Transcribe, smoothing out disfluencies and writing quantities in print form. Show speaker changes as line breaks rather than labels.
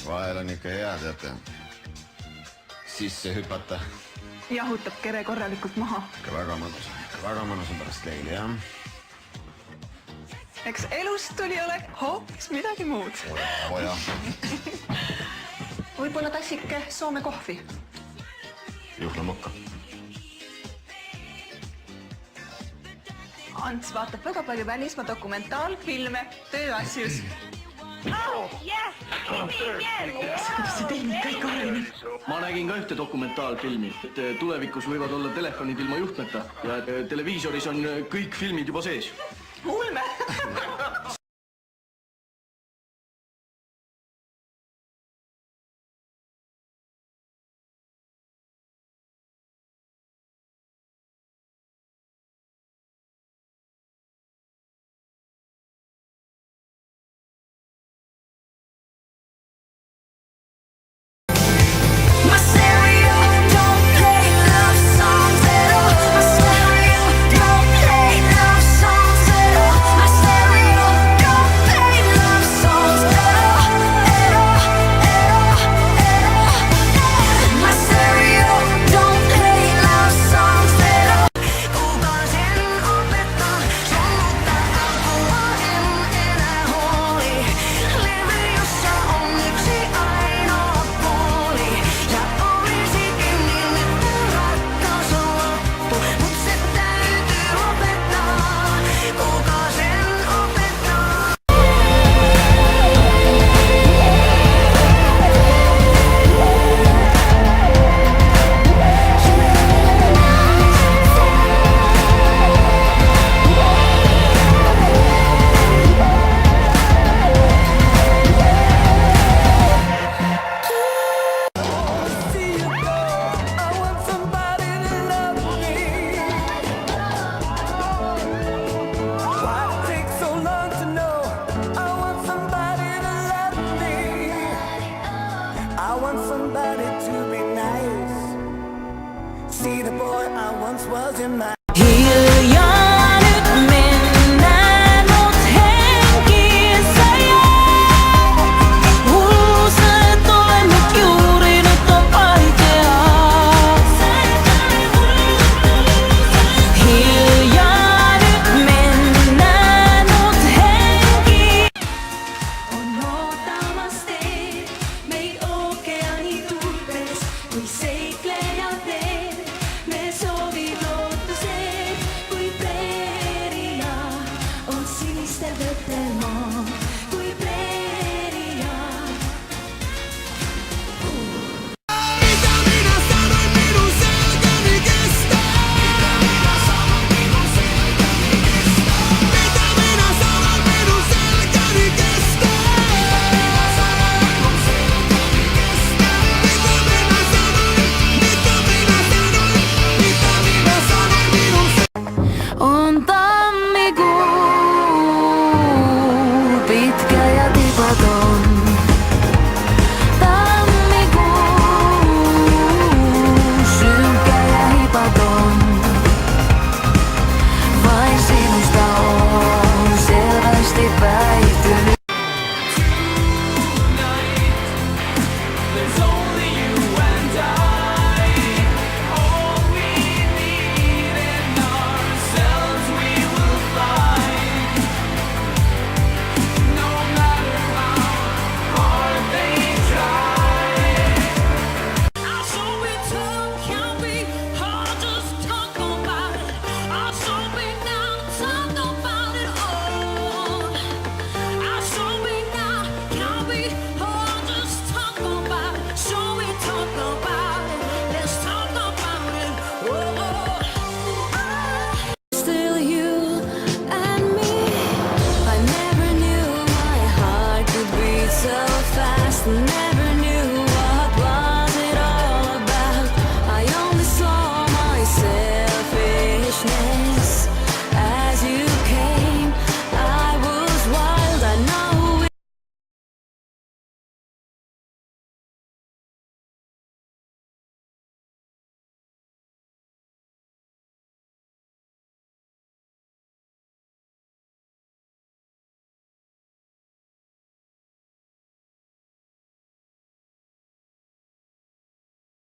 Vahel on ikka hea, teate, sisse hüpata.
Jahutab kere korralikult maha.
Ikka väga mõnus on pärast leili, jah.
Eks elust tuli ole hoopis midagi muud.
Oja.
Võib-olla tassike Soome kohvi.
Juhlamokka.
Ants vaatab väga palju välismaa dokumentaalfilme tööasjus. Kuidas see tehnika ikka areneb?
Ma nägin ka ühte dokumentaalfilmi, et tulevikus võivad olla telefonid ilma juhtmeta ja televiisoris on kõik filmid juba sees.
Ulme!
See the boy I once was in my... Here